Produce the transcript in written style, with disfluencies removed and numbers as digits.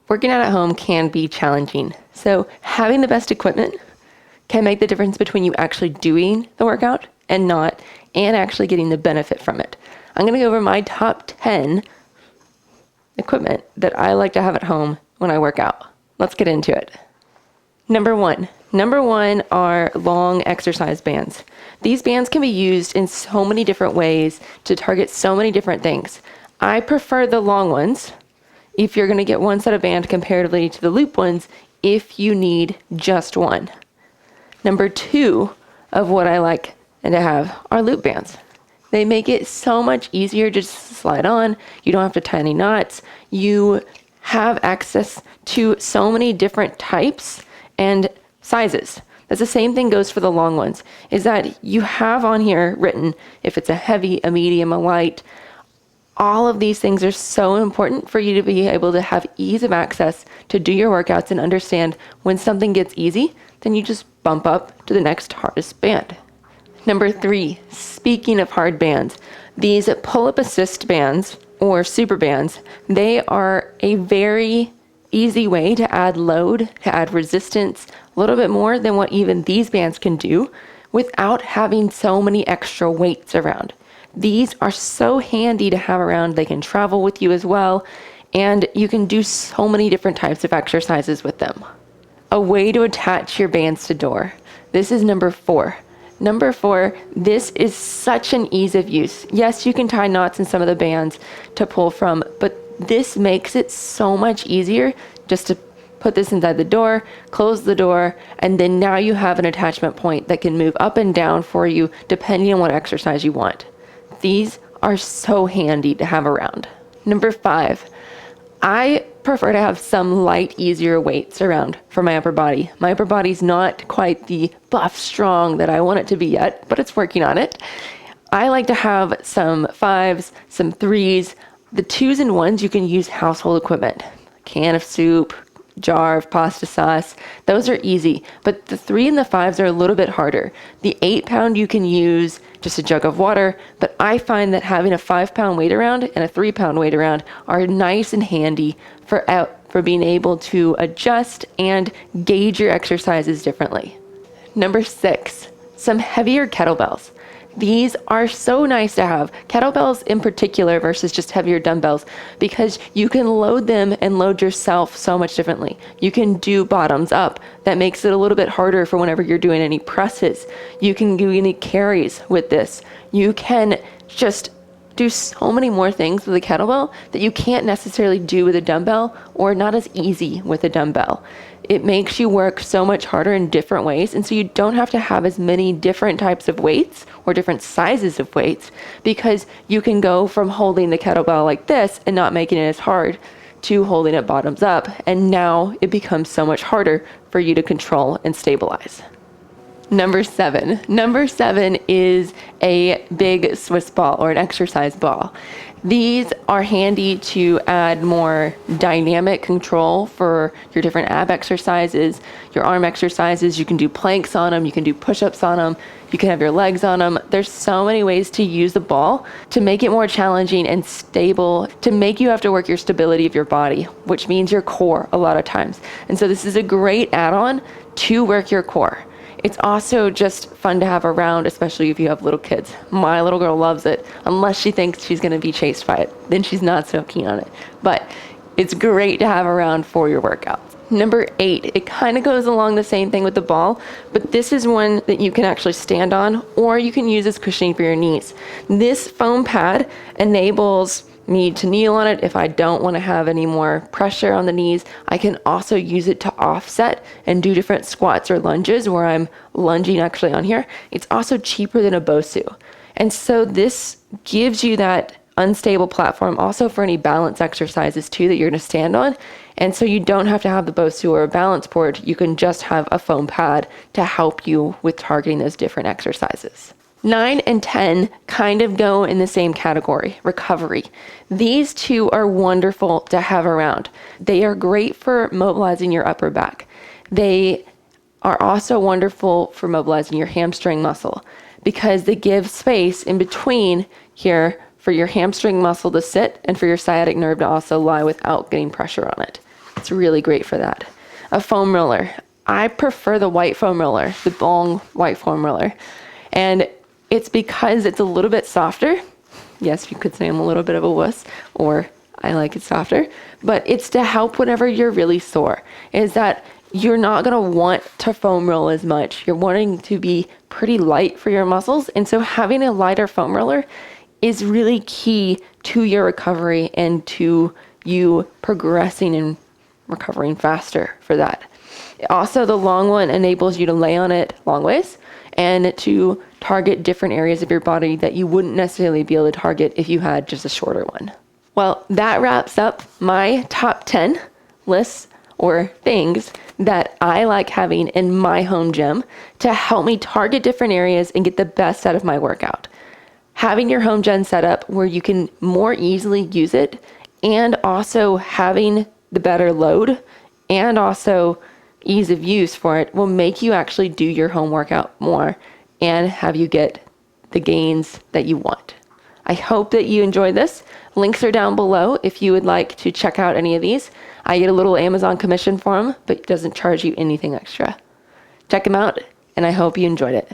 Working out at home can be challenging. So having the best equipment can make the difference between you actually doing the workout and not, and actually getting the benefit from it. I'm going to go over my top 10 equipment that I like to have at home when I work out. Let's get into it. Number one are long exercise bands. These bands can be used in so many different ways to target so many different things. I prefer the long ones if you're going to get one set of band comparatively to the loop ones if you need just one. Number two of what I like to have are loop bands. They make it so much easier just to slide on. You don't have to tie any knots. You have access to so many different types and sizes. That's the same thing goes for the long ones, is that you have on here written if it's a heavy, a medium, a light. All of these things are so important for you to be able to have ease of access to do your workouts and understand when something gets easy, then you just bump up to the next hardest band. Number three, speaking of hard bands, these pull-up assist bands or super bands, they are a very easy way to add load, to add resistance, a little bit more than what even these bands can do without having so many extra weights around. These are so handy to have around. They can travel with you as well, and you can do so many different types of exercises with them. A way to attach your bands to door. This is number four. Number four, this is such an ease of use. Yes, you can tie knots in some of the bands to pull from, but this makes it so much easier just to put this inside the door, close the door, and then now you have an attachment point that can move up and down for you depending on what exercise you want. These are so handy to have around. Number five, I prefer to have some light, easier weights around for my upper body. My upper body's not quite the buff strong that I want it to be yet, but it's working on it. I like to have some fives, some threes. The twos and ones, you can use household equipment. A can of soup, jar of pasta sauce, those are easy. But the 3 and the 5s are a little bit harder. The 8-pound you can use just a jug of water, but I find that having a 5-pound weight around and a 3-pound weight around are nice and handy for being able to adjust and gauge your exercises differently. Number 6, some heavier kettlebells. These are so nice to have, kettlebells in particular versus just heavier dumbbells, because you can load them and load yourself so much differently. You can do bottoms up. That makes it a little bit harder for whenever you're doing any presses. You can do any carries with this. You can just do so many more things with a kettlebell that you can't necessarily do with a dumbbell, or not as easy with a dumbbell. It makes you work so much harder in different ways, and so you don't have to have as many different types of weights or different sizes of weights, because you can go from holding the kettlebell like this and not making it as hard to holding it bottoms up, and now it becomes so much harder for you to control and stabilize. Number 7. Number 7 is a big Swiss ball or an exercise ball. These are handy to add more dynamic control for your different ab exercises, your arm exercises. You can do planks on them, you can do push-ups on them, you can have your legs on them. There's so many ways to use the ball to make it more challenging and stable, to make you have to work your stability of your body, which means your core a lot of times. And so this is a great add-on to work your core. It's also just fun to have around, especially if you have little kids. My little girl loves it, unless she thinks she's going to be chased by it. Then she's not so keen on it. But it's great to have around for your workouts. Number 8, it kind of goes along the same thing with the ball, but this is one that you can actually stand on, or you can use as cushioning for your knees. This foam pad enables me to kneel on it if I don't want to have any more pressure on the knees. I can also use it to offset and do different squats or lunges where I'm lunging actually on here. It's also cheaper than a BOSU. And so this gives you that unstable platform also for any balance exercises too that you're going to stand on. And so you don't have to have the BOSU or a balance board. You can just have a foam pad to help you with targeting those different exercises. 9 and 10 kind of go in the same category, recovery. These two are wonderful to have around. They are great for mobilizing your upper back. They are also wonderful for mobilizing your hamstring muscle because they give space in between here for your hamstring muscle to sit and for your sciatic nerve to also lie without getting pressure on it. It's really great for that. A foam roller. I prefer the white foam roller, the long white foam roller. And it's because it's a little bit softer. Yes, you could say I'm a little bit of a wuss, or I like it softer, but it's to help whenever you're really sore, is that you're not going to want to foam roll as much. You're wanting to be pretty light for your muscles. And so having a lighter foam roller is really key to your recovery and to you progressing and recovering faster for that. Also, the long one enables you to lay on it long ways and to target different areas of your body that you wouldn't necessarily be able to target if you had just a shorter one. Well, that wraps up my top 10 lists or things that I like having in my home gym to help me target different areas and get the best out of my workout. Having your home gym set up where you can more easily use it, and also having the better load and also ease of use for it will make you actually do your home workout more and have you get the gains that you want. I hope that you enjoyed this. Links are down below if you would like to check out any of these. I get a little Amazon commission for them, but it doesn't charge you anything extra. Check them out, and I hope you enjoyed it.